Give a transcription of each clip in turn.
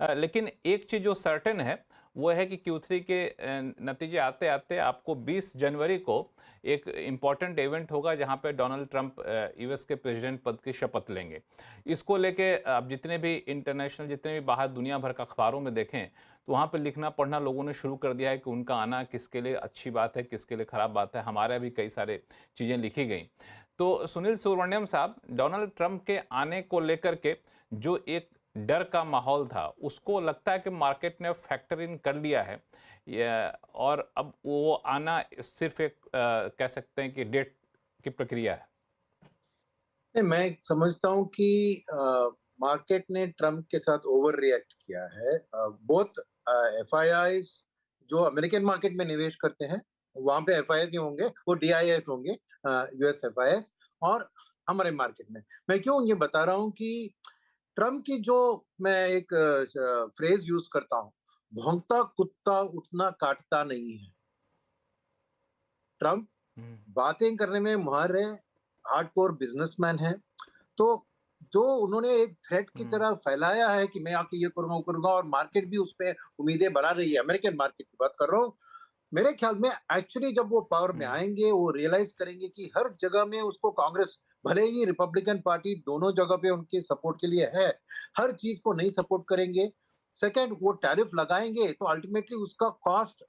लेकिन एक चीज़ जो सर्टेन है, वो है कि Q3 के नतीजे आते-आते आपको 20 जनवरी को एक इम्पॉर्टेंट इवेंट होगा जहाँ पे डोनाल्ड ट्रंप यूएस के प्रेसिडेंट पद की शपथ लेंगे। इसको लेके आप जितने भी इंटरनेशनल, जितने भी बाहर दुनिया भर का अखबारों में देखें, तो वहाँ पे लिखना पढ़ना लोगों ने शुरू कर दिया है कि उनका आना किसके लिए अच्छी बात है, किसके लिए खराब बात है। हमारे भी कई सारे चीज़ें लिखी गई। तो सुनील सुब्रमण्यम साहब, डोनाल्ड ट्रंप के आने को लेकर के जो एक डर का माहौल था, उसको लगता है कि मार्केट ने फैक्टर इन कर लिया है। और अब वो आना सिर्फ एक कह सकते हैं कि डेट की प्रक्रिया है। नहीं, मैं समझता हूँ कि मार्केट ने ट्रम्प के साथ ओवर रिएक्ट किया है। बोथ एफआईआईज जो अमेरिकन मार्केट में निवेश करते हैं, वहां पे एफआईआई नहीं होंगे, वो डीआईएस होंगे, यूएस एफआईआईस। और हमारे मार्केट में मैं क्यों ये बता रहा हूँ कि ट्रम्प की जो, मैं एक फ्रेज यूज करता हूँ, भौंकता कुत्ता उतना काटता नहीं है। ट्रम्प हम्म, बातें करने में माहिर है, हार्डकोर बिजनेसमैन है। तो जो उन्होंने एक थ्रेट की हम्म, तरह फैलाया है कि मैं आके ये करूंगा वो करूंगा, और मार्केट भी उस पे उम्मीदें बना रही है, अमेरिकन मार्केट की बात कर रहा हूँ। मेरे ख्याल में एक्चुअली जब वो पावर में हम्म, आएंगे, वो रियलाइज करेंगे कि हर जगह में उसको कांग्रेस, भले ही रिपब्लिकन पार्टी दोनों जगह पे उनके सपोर्ट के लिए है, हर चीज को नहीं सपोर्ट करेंगे। सेकंड, वो टैरिफ लगाएंगे तो अल्टीमेटली उसका कॉस्ट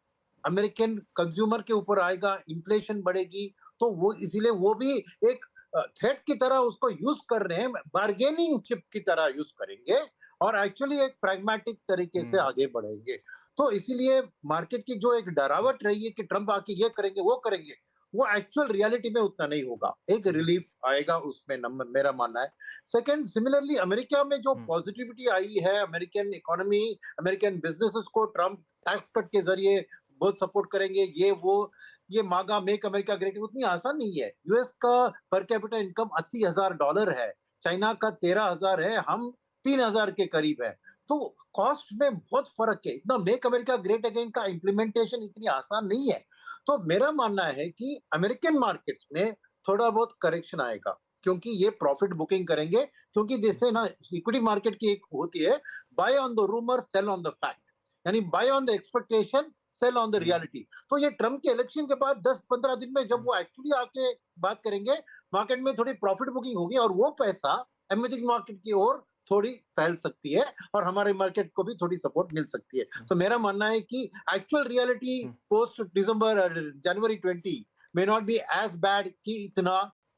अमेरिकन कंज्यूमर के ऊपर आएगा, इन्फ्लेशन बढ़ेगी। तो वो इसीलिए वो भी एक थ्रेट की तरह उसको यूज कर रहे हैं, बार्गेनिंग चिप की तरह यूज करेंगे, और एक्चुअली एक प्रैग्मेटिक तरीके से हम्म, आगे बढ़ेंगे। तो इसीलिए मार्केट की जो एक डरावट रही है कि ट्रंप आके ये करेंगे वो करेंगे, वो एक्चुअल रियलिटी में उतना नहीं होगा। एक हम्म, रिलीफ आएगा उसमें, नंबर मेरा मानना है। सेकंड, सिमिलरली अमेरिका में जो हम्म, पॉजिटिविटी आई है, अमेरिकन इकोनॉमी, अमेरिकन बिजनेसेस को ट्रंप टैक्स कट के जरिए बहुत सपोर्ट करेंगे, ये वो, ये मांगा मेक अमेरिका ग्रेट, उतनी आसान नहीं है। यूएस का पर कैपिटा इनकम $80,000 है, चाइना का 13,000 है, हम 3,000 के करीब है। तो कॉस्ट में बहुत फर्क है। इतना मेक अमेरिका ग्रेट अगेन का इम्प्लीमेंटेशन इतनी आसान नहीं है। तो मेरा मानना है कि अमेरिकन मार्केट्स में थोड़ा बहुत करेक्शन आएगा, क्योंकि ये प्रॉफिट बुकिंग करेंगे। क्योंकि जैसे ना इक्विटी मार्केट की एक होती है, buy on the rumour sell on the fact, यानी buy on the expectation sell on the hmm, reality. तो ये ट्रम्प के इलेक्शन के बाद 10-15 दिन में जब हम्म, वो एक्चुअली आके बात करेंगे, मार्केट में थोड़ी प्रॉफिट बुकिंग होगी, और वो पैसा इमर्जिंग मार्केट की ओर थोड़ी फैल सकती है, और हमारे मार्केट को भी थोड़ी सपोर्ट मिल सकती है। हम्म, तो मेरा मानना है कि actual reality hmm, post December, January 20 may not be as bad कि इतना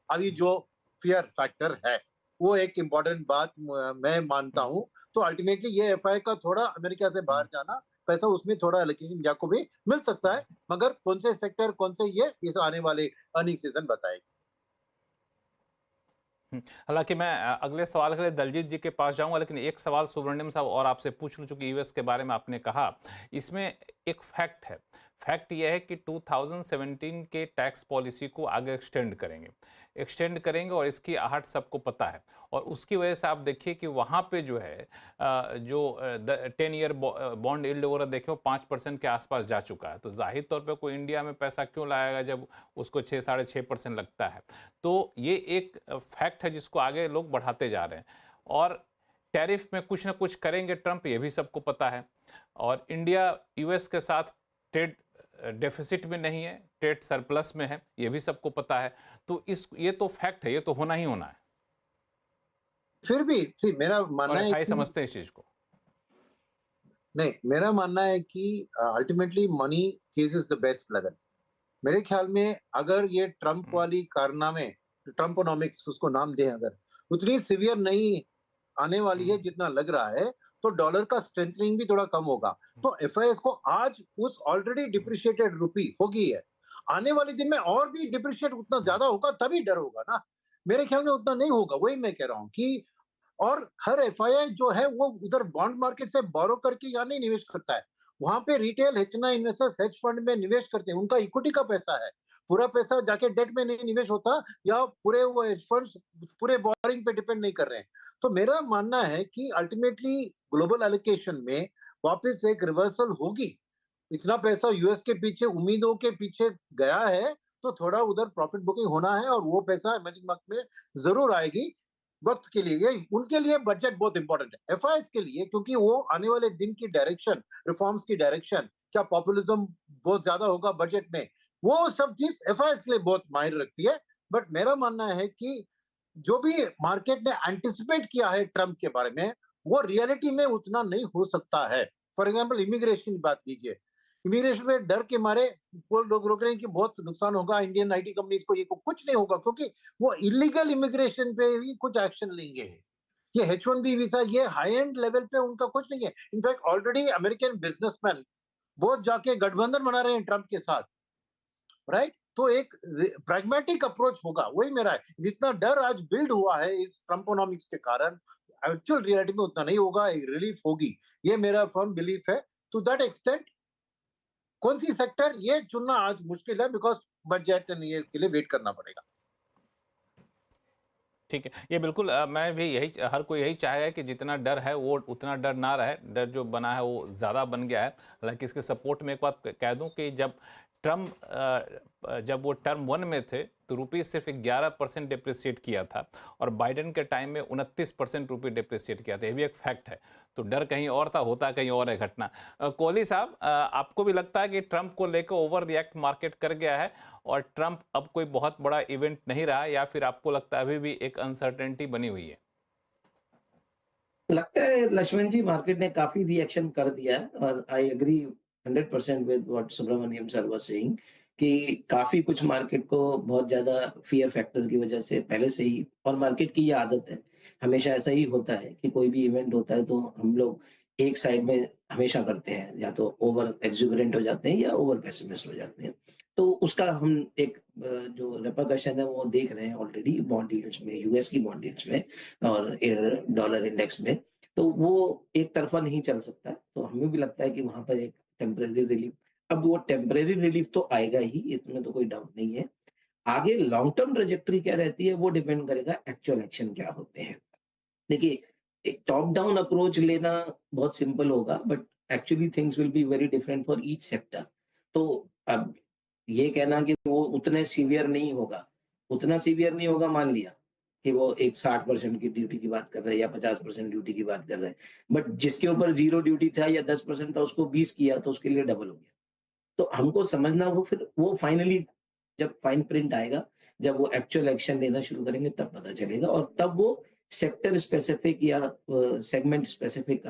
अभी जो फियर फैक्टर है। वो एक इंपॉर्टेंट बात मैं मानता हम्म, हूं। तो अल्टीमेटली ये एफआई का थोड़ा अमेरिका से बाहर हम्म, जाना, पैसा उसमें थोड़ा एलोकेशन इंडिया को भी मिल सकता है, मगर कौन से सेक्टर, कौन से ये इस आने वाले अर्निंग सीजन बताएगी। हालांकि मैं अगले सवाल के लिए दलजीत जी के पास जाऊंगा, लेकिन एक सवाल सुब्रमण्यम साहब और आपसे पूछ लूं, चूंकि यूएस के बारे में आपने कहा। इसमें एक फैक्ट है। फैक्ट यह है कि 2017 के टैक्स पॉलिसी को आगे एक्सटेंड करेंगे और इसकी आहट सबको पता है। और उसकी वजह से आप देखिए कि वहाँ पे जो है जो 10 ईयर बॉन्ड यील्ड वगैरह देखे, वो 5% के आसपास जा चुका है। तो जाहिर तौर पे कोई इंडिया में पैसा क्यों लाएगा जब उसको 6-6.5% लगता है। तो ये एक फैक्ट है जिसको आगे लोग बढ़ाते जा रहे हैं। और टैरिफ में कुछ ना कुछ करेंगे ट्रंप, ये भी सबको पता है। और इंडिया यूएस के साथ ट्रेड डेफिसिट में नहीं है, ट्रेड सरप्लस में है, ये भी सबको पता है। तो इस ये तो फैक्ट है, ये तो होना ही होना है। फिर भी सी मेरा और मानना है एफआई कि, समझते हैं इस चीज को। नहीं, मेरा मानना है कि ultimately money ceases the best level. मेरे ख्याल में अगर ये ट्रम्प हम्म, वाली कारनामे, ट्रम्पोनॉमिक्स उसको नाम दें अगर, उतनी सिवियर नहीं आने वाली है हम्म, जितना लग रहा है, तो डॉलर का स्ट्रेंथनिंग भी थोड़ा कम होगा। तो एफआईएस को आज उस ऑलरेडी हम्म, डिप्रिशिएटेड रुपी होगी है, आने वाले दिन में और भी डिप्रिशिएट उतना हम्म, ज्यादा होगा, तभी डर होगा ना। मेरे ख्याल में उतना नहीं होगा, वही मैं कह रहा हूँ कि, और हर एफआईआई जो है वो उधर बॉन्ड मार्केट से बोरो करके यहाँ नहीं निवेश करता है। वहां पे रिटेल हेचना इन्वेस्टर्स हेज फंड में निवेश करते हैं, उनका इक्विटी का पैसा है। पूरा पैसा जाके डेट में नहीं निवेश होता, या पूरे वो हेज फंड्स पूरे बोरिंग पे डिपेंड नहीं कर रहे हैं। तो मेरा मानना है कि अल्टीमेटली ग्लोबल एलोकेशन में वापस एक रिवर्सल होगी। इतना पैसा यूएस के पीछे, उम्मीदों के पीछे गया है, तो थोड़ा उधर प्रॉफिट बुकिंग होना है, और वो पैसा इमर्जिंग मार्केट में जरूर आएगी। वक्त के लिए, ये उनके लिए बजट बहुत इंपॉर्टेंट है। एफआईएस के लिए, क्योंकि वो आने वाले दिन की डायरेक्शन, रिफॉर्म्स की डायरेक्शन, क्या पॉपुलिज्म बहुत ज्यादा होगा बजट में, वो सब चीज एफआईएस के लिए बहुत मायने रखती है। बट मेरा मानना है कि जो भी मार्केट ने एंटिसिपेट किया है ट्रम्प के बारे में, वो रियलिटी में उतना नहीं हो सकता है। फॉर एग्जाम्पल इमिग्रेशन की बात कीजिए, इमिग्रेशन में डर के मारे वो लोग रोक रहे हैं कि बहुत नुकसान होगा इंडियन आईटी कंपनीज को, ये को कुछ नहीं होगा, क्योंकि वो इलीगल इमिग्रेशन पे भी कुछ एक्शन लेंगे। ये H1B वीजा, ये हाई एंड लेवल पे उनका कुछ नहीं है। इनफैक्ट ऑलरेडी अमेरिकन बिजनेसमैन बहुत जाके गठबंधन बना रहे हैं ट्रम्प के साथ, राइट? तो एक प्रैग्मेटिक अप्रोच होगा, वही मेरा है। जितना डर आज बिल्ड हुआ है इस ट्रम्पोनॉमिक्स के कारण, एक्चुअल रियलिटी में उतना नहीं होगा, एक रिलीफ होगी, ये मेरा फर्म बिलीफ है। टू दैट एक्सटेंट कौन सी सेक्टर ये चुनना आज मुश्किल है, बिकॉज बजट ये के लिए वेट करना पड़ेगा। ठीक है, ये बिल्कुल मैं भी यही हर कोई यही चाहेगा कि जितना डर है वो उतना डर ना रहे। डर जो बना है वो ज़्यादा बन गया है। हालांकि इसके सपोर्ट में एक बात कह दूं कि जब वो टर्म 1 में थे तो रुपये सिर्फ 11% डिप्रिसिएट किया था, और बाइडेन के टाइम में 29% रुपये डिप्रिसिएट किया था। ये भी एक फैक्ट है। तो डर कहीं और था, होता कहीं और है घटना। कोहली साहब, आपको भी लगता है कि ट्रंप को लेकर ओवर रिएक्ट मार्केट कर गया है और ट्रंप अब कोई बहुत बड़ा इवेंट नहीं रहा, या फिर आपको लगता है अभी भी एक अनसर्टेनिटी बनी हुई है? लगता है लक्ष्मण जी, मार्केट ने काफी रिएक्शन कर दिया है और I agree 100% with what Subramaniam sir was saying कि काफी कुछ मार्केट को बहुत ज्यादा फियर फैक्टर की वजह से पहले से ही, और मार्केट की ये आदत है, हमेशा ऐसा ही होता है कि कोई भी इवेंट होता है तो हम लोग एक साइड में हमेशा करते हैं, या तो ओवर एक्सुबरेंट हो जाते हैं या ओवर पेसिमिस्ट हो जाते हैं। तो उसका हम एक जो रेपरकशन है वो देख रहे हैं ऑलरेडी बॉन्ड यील्ड्स में, यूएस की बॉन्ड यील्ड्स में और डॉलर इंडेक्स में। तो वो एक तरफा नहीं चल सकता, तो हमें भी लगता है कि वहां पर एक टेम्परेरी रिलीफ, अब वो टेम्परेरी रिलीफ तो आएगा ही, इसमें तो कोई डाउट नहीं है। आगे लॉन्ग टर्म ट्रेजेक्टरी क्या रहती है वो डिपेंड करेगा एक्चुअल एक्शन क्या होते हैं। देखिए, एक टॉप डाउन अप्रोच लेना बहुत सिंपल होगा, but actually things will be very different for each sector. तो अब ये कहना कि वो उतने सीवियर नहीं होगा, उतना सीवियर नहीं होगा, मान लिया कि वो एक 60% की ड्यूटी की बात कर रहे हैं या 50% ड्यूटी की बात कर रहे हैं, बट जिसके ऊपर 0 ड्यूटी था या 10% था उसको 20 किया तो उसके लिए डबल हो गया। तो हमको समझना, वो फिर वो फाइनली जब फाइन प्रिंट आएगा, जब वो एक्चुअल एक्शन लेना शुरू करेंगे तब पता चलेगा, और तब वो सेक्टर स्पेसिफिक या सेगमेंट स्पेसिफिक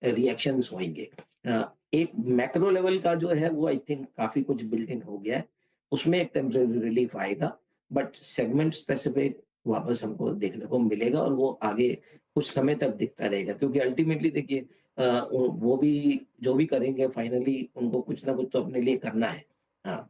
रिएक्शंस होंगे। एक मैक्रो लेवल का जो है वो आई थिंक काफी कुछ बिल्ट इन हो गया है, उसमें एक टेम्परेरी रिलीफ आएगा, बट सेगमेंट स्पेसिफिक वापस हमको देखने को मिलेगा, और वो आगे कुछ समय तक दिखता रहेगा, क्योंकि अल्टीमेटली देखिए वो भी जो भी करेंगे फाइनली उनको कुछ ना कुछ तो अपने लिए करना है। हाँ,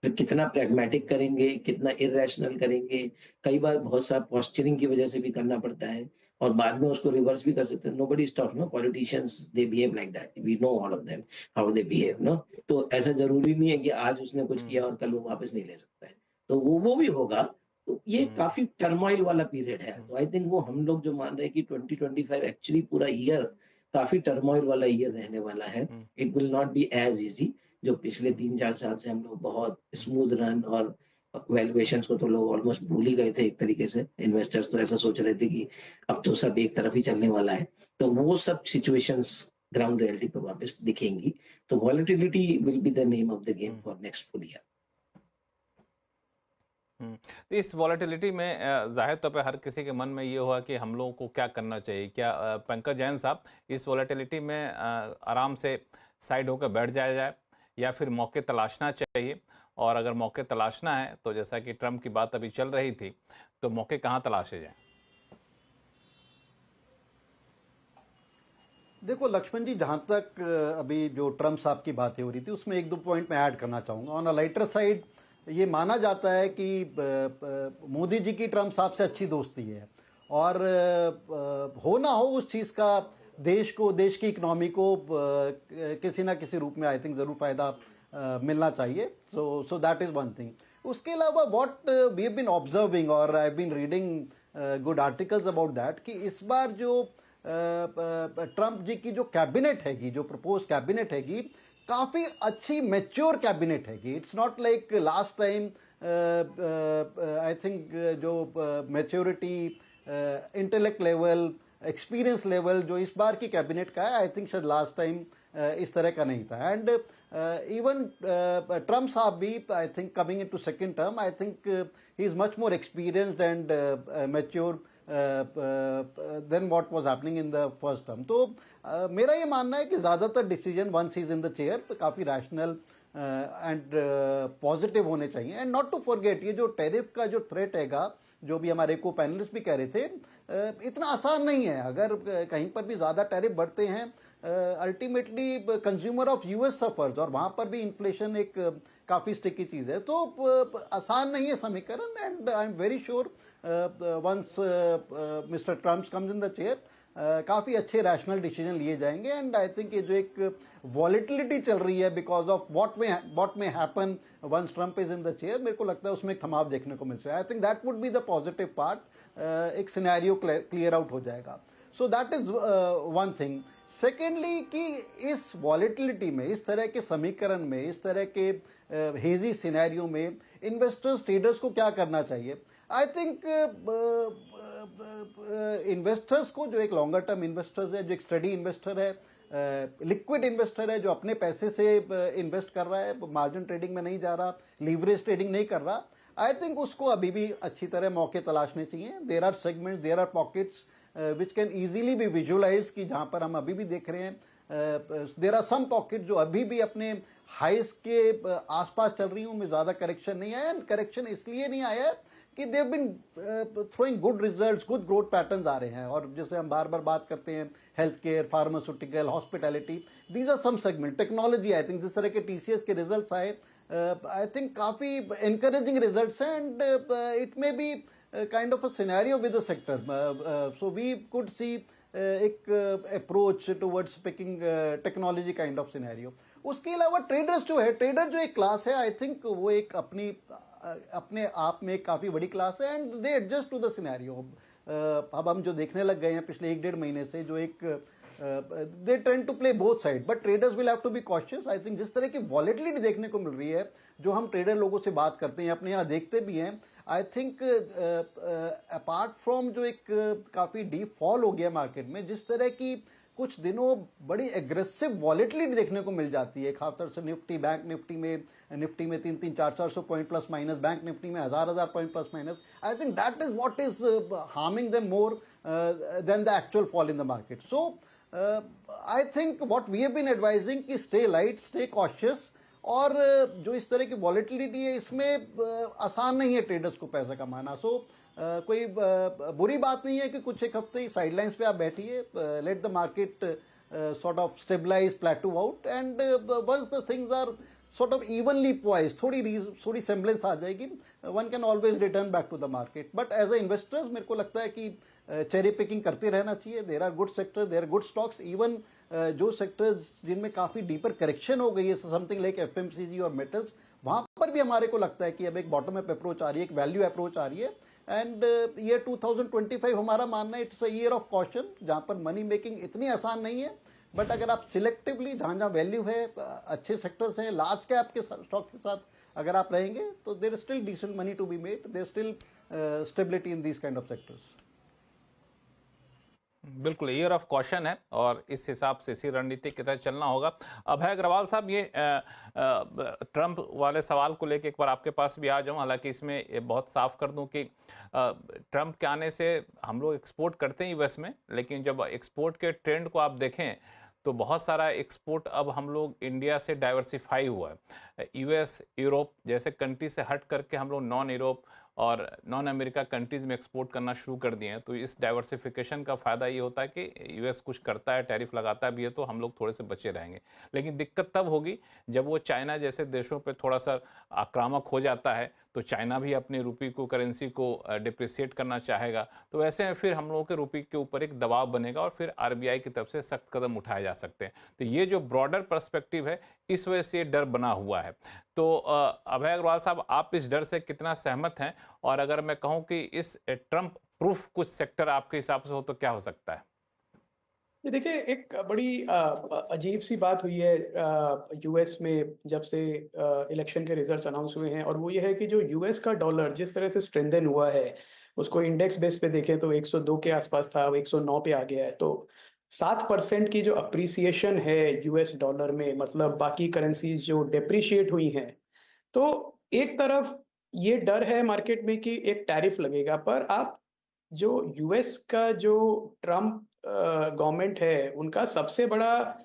फिर कितना प्रैग्मेटिक करेंगे, कितना इर्रेशनल करेंगे, कई बार बहुत सा पोस्चरिंग की वजह से भी करना पड़ता है, और बाद में उसको रिवर्स भी कर सकते हैं। Nobody stops, no, politicians they behave like that, we know all of them how they behave, no. तो ऐसा जरूरी नहीं है कि आज उसने कुछ किया और कल वो वापस नहीं ले सकता है, तो वो भी होगा। तो ये काफी टर्मोइल वाला पीरियड है, तो आई थिंक वो हम लोग जो मान रहे हैं कि 2025 एक्चुअली पूरा ईयर काफी टर्मोइल वाला ईयर रहने वाला है। It will not be as easy, जो पिछले 3-4 साल से हम लोग बहुत स्मूथ रन, और वैल्यूएशंस को तो लोग ऑलमोस्ट भूल ही गए थे एक तरीके से। इन्वेस्टर्स तो ऐसा सोच रहे थे कि अब तो सब एक तरफ ही चलने वाला है, तो वो सब सिचुएशंस ग्राउंड रियलिटी पे वापस दिखेंगी। तो volatility will be the name of the game for next full year. तो इस वॉलेटिलिटी में जाहिर तौर पे हर किसी के मन में ये हुआ कि हम लोगों को क्या करना चाहिए। क्या पंकज जैन साहब, इस वॉलेटिलिटी में आराम से साइड होकर बैठ जाया जाए, या फिर मौके तलाशना चाहिए? और अगर मौके तलाशना है तो जैसा कि ट्रम्प की बात अभी चल रही थी, तो मौके कहाँ तलाशे जाएं? देखो लक्ष्मण जी, जहां तक अभी जो ट्रम्प साहब की बातें हो रही थी उसमें एक दो पॉइंट मैं ऐड करना चाहूंगा। ऑन अ लाइटर साइड, ये माना जाता है कि मोदी जी की ट्रम्प साहब से अच्छी दोस्ती है, और हो ना हो उस चीज का देश को, देश की इकोनॉमी को किसी ना किसी रूप में आई थिंक जरूर फायदा मिलना चाहिए। So that is one thing. उसके अलावा what we have been observing, और I have been reading good articles about that, कि इस बार जो ट्रम्प जी की जो कैबिनेट हैगी, जो प्रपोज कैबिनेट हैगी, काफी अच्छी मैच्योर कैबिनेट हैगी। It's not like last time. I think जो maturity intellect level, experience level जो इस बार की कैबिनेट का है, आई थिंक शायद लास्ट टाइम इस तरह का नहीं था. एंड इवन ट्रम्प साहब भी, I think coming into second term, I think he is much more experienced and mature than what was happening in the first term. तो मेरा ये मानना है कि ज़्यादातर decision once is in the chair काफ़ी रैशनल एंड पॉजिटिव होने चाहिए. एंड नॉट टू फॉरगेट, ये जो टैरिफ का जो थ्रेट हैगा, जो भी हमारे को पैनलिस्ट भी कह रहे थे, इतना आसान नहीं है. अगर कहीं पर भी ज़्यादा टैरिफ बढ़ते हैं, ultimately consumer of US suffers, और वहाँ पर भी इन्फ्लेशन एक काफ़ी स्टिकी चीज़ है. तो आसान नहीं है समीकरण. And I am very sure once mister Trump comes in the chair, काफ़ी अच्छे रैशनल डिसीजन लिए जाएंगे. एंड आई थिंक ये जो एक वॉलिटिलिटी चल रही है because of what may happen once Trump is in the chair, मेरे को लगता है उसमें एक थमाव देखने को मिल जाए. आई think that would be the positive part. एक सिनेरियो क्लियर आउट हो जाएगा. सो that is one thing. Secondly कि इस वॉलिटिलिटी में, इस तरह के समीकरण में, इस तरह के हेजी सिनेरियो में इन्वेस्टर्स, ट्रेडर्स को क्या करना चाहिए. आई थिंक इन्वेस्टर्स को, जो एक लॉन्गर टर्म इन्वेस्टर्स है, जो एक स्टडी इन्वेस्टर है, लिक्विड इन्वेस्टर है, जो अपने पैसे से इन्वेस्ट कर रहा है, मार्जिन ट्रेडिंग में नहीं जा रहा, लीवरेज ट्रेडिंग नहीं कर रहा, आई थिंक उसको अभी भी अच्छी तरह मौके तलाशने चाहिए. There are segments, there are pockets which can easily be visualize, कि जहाँ पर हम अभी भी देख रहे हैं देयर आर सम पॉकेट जो अभी भी अपने हाइस के आसपास चल रही हूँ, में ज़्यादा करेक्शन नहीं आया. करेक्शन इसलिए नहीं आया कि they have been throwing good results, good growth patterns आ रहे हैं. और जैसे हम बार बार बात करते हैं, health care, pharmaceutical, hospitality, these are some segment. Technology, I think जिस तरह के टीसीएस के रिजल्ट्स आए, आई थिंक काफ़ी एनकरेजिंग रिजल्ट्स हैं. And it may be kind of a scenario with the sector. So we could see एक approach towards picking technology kind of scenario. उसके अलावा ट्रेडर्स जो है, ट्रेडर जो एक क्लास है, आई थिंक वो एक अपने आप में काफ़ी बड़ी क्लास है. And they adjust to the scenario. अब हम जो देखने लग गए हैं पिछले 1-1.5 महीने से, जो एक they trend to play both side, but traders will have to be cautious. I think जिस तरह की वॉलेटिलिटी देखने को मिल रही है, जो हम ट्रेडर लोगों से बात करते हैं, अपने यहाँ देखते भी हैं, आई थिंक अपार्ट फ्रॉम जो एक काफ़ी डीप फॉल हो गया मार्केट में, जिस तरह की कुछ दिनों बड़ी एग्रेसिव वॉलेटिलिटी देखने को मिल जाती है, खासतौर से निफ्टी, बैंक निफ्टी में 300-400 point plus minus, bank Nifty में 1000 point plus minus. I think that is what is harming them more than the actual fall in the market. So I think what we have been advising कि stay light, stay cautious. और जो इस तरह की volatility है, इसमें आसान नहीं है ट्रेडर्स को पैसा कमाना. सो कोई बुरी बात नहीं है कि कुछ एक हफ्ते साइडलाइंस पे आप बैठिए, let the market sort of stabilize, plateau out. And once the things are sort of evenly poised, थोड़ी सेम्बलेंस आ जाएगी, one can always return back to the market. But as a investors मेरे को लगता है कि चेरी पिकिंग करते रहना चाहिए. There are good sectors, there are good stocks. Even जो सेक्टर्स जिनमें काफ़ी डीपर करेक्शन हो गई है, समथिंग लाइक एफएमसीजी और मेटल्स, वहाँ पर भी हमारे को लगता है कि अब एक बॉटम अप अप्रोच आ रही है, एक वैल्यू अप्रोच आ रही है. एंड ईयर 2025 हमारा मानना है it's a year of caution, जहाँ पर मनी मेकिंग इतनी आसान नहीं है. बट अगर आप सिलेक्टिवली, जहाँ जहाँ वैल्यू है, अच्छे सेक्टर्स हैं, लार्ज कैप के स्टॉक के साथ अगर आप रहेंगे, तो there is still decent money to be made, there still stability in these kind of sectors. बिल्कुल ईयर ऑफ कॉशन है और इस हिसाब से इसी रणनीति की तरह चलना होगा. अभय अग्रवाल साहब, ये ट्रंप वाले सवाल को लेकर एक बार आपके पास भी आ जाऊं. हालांकि इसमें बहुत साफ कर दूं कि ट्रंप के आने से हम लोग एक्सपोर्ट करते हैं यूएस में, लेकिन जब एक्सपोर्ट के ट्रेंड को आप देखें तो बहुत सारा एक्सपोर्ट अब हम लोग इंडिया से डाइवर्सिफाई हुआ है. यूएस, यूरोप जैसे कंट्री से हट करके हम लोग नॉन यूरोप और नॉन अमेरिका कंट्रीज़ में एक्सपोर्ट करना शुरू कर दिए हैं. तो इस डाइवर्सिफिकेशन का फ़ायदा ये होता है कि यूएस कुछ करता है, टैरिफ लगाता भी है, तो हम लोग थोड़े से बचे रहेंगे. लेकिन दिक्कत तब होगी जब वो चाइना जैसे देशों पे थोड़ा सा आक्रामक हो जाता है, तो चाइना भी अपनी रुपये को, करेंसी को डिप्रिसिएट करना चाहेगा. तो ऐसे में फिर हम लोगों के रुपये के ऊपर एक दबाव बनेगा और फिर आरबीआई की तरफ से सख्त कदम उठाए जा सकते हैं. तो ये जो ब्रॉडर पर्सपेक्टिव है, इस वजह से डर बना हुआ है. तो अभय अग्रवाल साहब, आप इस डर से कितना सहमत हैं? और अगर मैं कहूं कि इस ट्रंप प्रूफ कुछ सेक्टर आपके हिसाब से हो तो क्या हो सकता है? ये देखिए, एक बड़ी अजीब सी बात हुई है यूएस में जब से इलेक्शन के रिजल्ट्स अनाउंस हुए हैं, और वो ये है कि जो यूएस का डॉलर जिस तरह से स्ट्रेंथन हुआ है, उसको इंडेक्स बेस पे देखें तो 102 के आसपास था, अब 109 पे आ गया है। तो 7% की जो अप्रिसिएशन है यूएस डॉलर में, मतलब बाकी करेंसीज जो डेप्रिशिएट हुई हैं, तो एक तरफ ये डर है मार्केट में कि एक टैरिफ लगेगा, पर आप जो यूएस का जो ट्रम्प गवर्नमेंट है, उनका सबसे बड़ा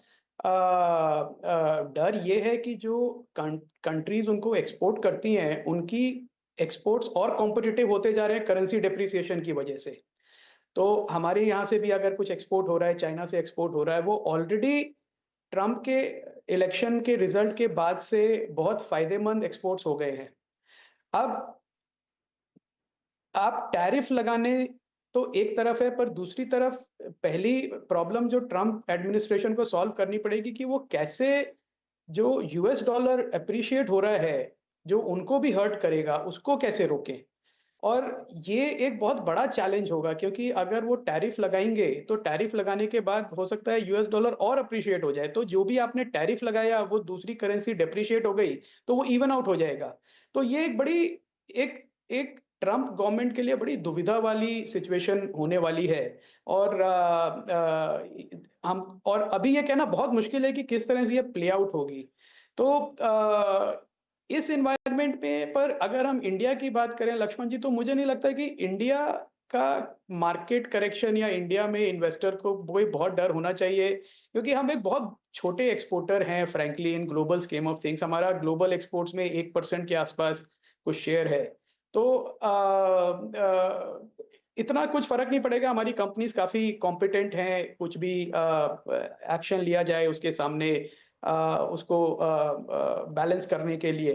डर ये है कि जो कंट्रीज उनको एक्सपोर्ट करती हैं, उनकी एक्सपोर्ट्स और कॉम्पिटिटिव होते जा रहे हैं करेंसी डेप्रिसिएशन की वजह से। तो हमारे यहाँ से भी अगर कुछ एक्सपोर्ट हो रहा है, चाइना से एक्सपोर्ट हो रहा है, वो ऑलरेडी ट्रम्प के इलेक्शन के रिजल्ट के बाद से बहुत फायदेमंद एक्सपोर्ट्स हो गए हैं। अब आप टैरिफ लगाने तो एक तरफ है, पर दूसरी तरफ पहली प्रॉब्लम जो ट्रम्प एडमिनिस्ट्रेशन को सॉल्व करनी पड़ेगी कि वो कैसे जो यूएस डॉलर एप्रिशिएट हो रहा है, जो उनको भी हर्ट करेगा, उसको कैसे रोकें। और ये एक बहुत बड़ा चैलेंज होगा, क्योंकि अगर वो टैरिफ लगाएंगे तो टैरिफ लगाने के बाद हो सकता है यूएस डॉलर और अप्रिशिएट हो जाए, तो जो भी आपने टैरिफ लगाया वो दूसरी करेंसी डेप्रिशिएट हो गई तो वो इवन आउट हो जाएगा। तो ये एक बड़ी एक एक ट्रम्प गवर्नमेंट के लिए बड़ी दुविधा वाली सिचुएशन होने वाली है। और हम और अभी ये कहना बहुत मुश्किल है कि किस तरह से ये प्ले आउट होगी। तो इस एनवायरनमेंट में पर अगर हम इंडिया की बात करें लक्ष्मण जी, तो मुझे नहीं लगता कि इंडिया का मार्केट करेक्शन या इंडिया में इन्वेस्टर को कोई बहुत डर होना चाहिए, क्योंकि हम एक बहुत छोटे एक्सपोर्टर हैं frankly in global scheme of things. हमारा ग्लोबल एक्सपोर्ट्स में 1% के आसपास कुछ शेयर है। तो इतना कुछ फर्क नहीं पड़ेगा, हमारी कंपनीज काफ़ी कॉम्पिटेंट हैं, कुछ भी एक्शन लिया जाए उसके सामने उसको बैलेंस करने के लिए।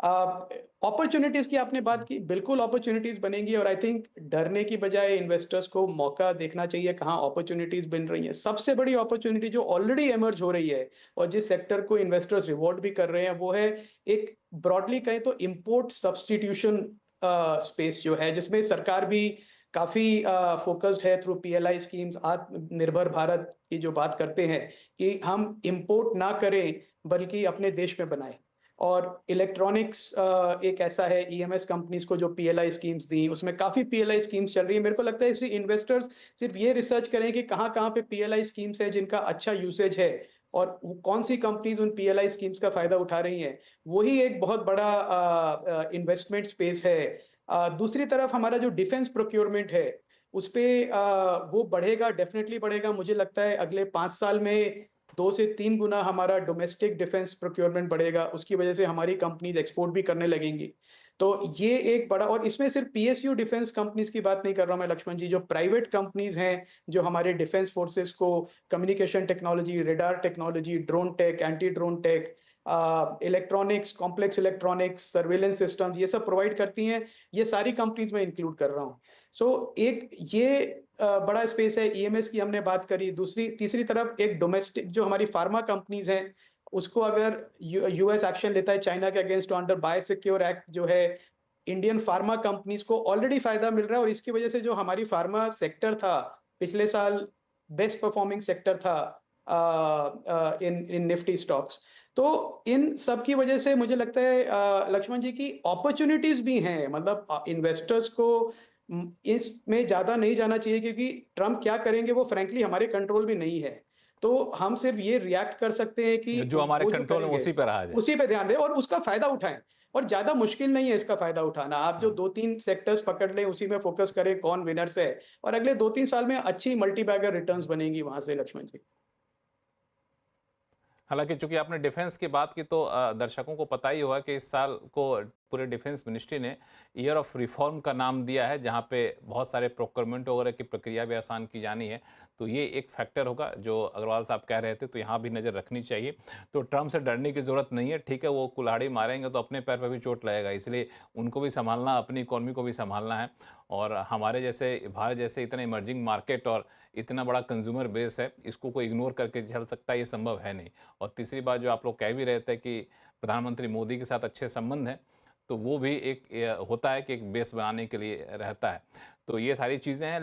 अपॉर्चुनिटीज़ की आपने बात की, बिल्कुल अपॉर्चुनिटीज़ बनेंगी, और आई थिंक डरने की बजाय इन्वेस्टर्स को मौका देखना चाहिए कहाँ अपॉर्चुनिटीज़ बन रही हैं। सबसे बड़ी अपॉर्चुनिटी जो ऑलरेडी इमर्ज हो रही है और जिस सेक्टर को इन्वेस्टर्स रिवॉर्ड भी कर रहे हैं, वो है एक ब्रॉडली कहें तो इम्पोर्ट सब्स्टिट्यूशन स्पेस जो है, जिसमें सरकार भी काफ़ी फोकस्ड है थ्रू पीएलआई स्कीम्स। आत्मनिर्भर भारत की जो बात करते हैं कि हम इंपोर्ट ना करें बल्कि अपने देश में बनाएं। और इलेक्ट्रॉनिक्स एक ऐसा है, ईएमएस कंपनीज को जो पीएलआई स्कीम्स दी, उसमें काफ़ी पीएलआई स्कीम्स चल रही है। मेरे को लगता है इसी इन्वेस्टर्स सिर्फ ये रिसर्च करें कि कहाँ कहाँ पे पीएलआई स्कीम्स है जिनका अच्छा यूसेज है और कौन सी कंपनीज उन पीएलआई स्कीम्स का फायदा उठा रही हैं, वही एक बहुत बड़ा इन्वेस्टमेंट स्पेस है। दूसरी तरफ हमारा जो डिफेंस प्रोक्योरमेंट है उस पे वो बढ़ेगा, डेफिनेटली बढ़ेगा। मुझे लगता है अगले 5 साल में 2 से 3 गुना हमारा डोमेस्टिक डिफेंस प्रोक्योरमेंट बढ़ेगा। उसकी वजह से हमारी कंपनीज एक्सपोर्ट भी करने लगेंगी। तो ये एक बड़ा, और इसमें सिर्फ पीएसयू डिफेंस कंपनीज की बात नहीं कर रहा हूं मैं लक्ष्मण जी, जो प्राइवेट कंपनीज हैं जो हमारे डिफेंस फोर्सेस को communication technology, radar technology, drone tech, anti drone tech, electronics, complex electronics, surveillance systems, ये सब प्रोवाइड करती हैं। ये सारी कंपनीज में इंक्लूड कर रहा हूँ। सो एक ये बड़ा स्पेस है। ईएमएस की हमने बात करी। तीसरी तरफ एक डोमेस्टिक जो हमारी फार्मा कंपनीज हैं, उसको अगर यूएस एक्शन लेता है चाइना के अगेंस्ट अंडर बायोसिक्योर एक्ट जो है, इंडियन फार्मा कंपनीज को ऑलरेडी फायदा मिल रहा है। और इसकी वजह से जो हमारी फार्मा सेक्टर था पिछले साल बेस्ट परफॉर्मिंग सेक्टर था इन निफ्टी स्टॉक्स। तो इन सब की वजह से मुझे लगता है लक्ष्मण जी की अपॉर्चुनिटीज भी हैं। मतलब इन्वेस्टर्स को इसमें ज्यादा नहीं जाना चाहिए, क्योंकि ट्रम्प क्या करेंगे वो फ्रैंकली हमारे कंट्रोल में नहीं है। तो हम सिर्फ ये रिएक्ट कर सकते हैं कि जो हमारे वो जो कंट्रोल में करेंगे उसी पर रहा जाए। उसी पे ध्यान दें और उसका फायदा उठाएं। और ज्यादा मुश्किल नहीं है इसका फायदा उठाना। आप जो 2-3 सेक्टर्स पकड़ लें, उसी में फोकस करें कौन विनर्स है, और अगले 2-3 साल में अच्छी मल्टी बैगर रिटर्न्स बनेंगी वहां से लक्ष्मण जी। हालांकि चूंकि आपने डिफेंस की बात की तो दर्शकों को पता ही होगा कि इस साल को पूरे डिफेंस मिनिस्ट्री ने ईयर ऑफ रिफॉर्म का नाम दिया है, जहां पे बहुत सारे प्रोक्योरमेंट वगैरह की प्रक्रिया भी आसान की जानी है। तो ये एक फैक्टर होगा जो अग्रवाल साहब कह रहे थे, तो यहाँ भी नज़र रखनी चाहिए। तो ट्रम्प से डरने की ज़रूरत नहीं है। ठीक है, वो कुल्हाड़ी मारेंगे तो अपने पैर पर भी चोट लगेगा, इसलिए उनको भी संभालना, अपनी इकॉनमी को भी संभालना है। और हमारे जैसे भारत जैसे इतना इमर्जिंग मार्केट और इतना बड़ा कंज्यूमर बेस है, इसको कोई इग्नोर करके चल सकता है, ये संभव है नहीं। और तीसरी बात जो आप लोग कह भी रहे थे कि प्रधानमंत्री मोदी के साथ अच्छे संबंध हैं, तो वो भी एक होता है कि एक बेस बनाने के लिए रहता है। तो ये सारी चीज़ें हैं।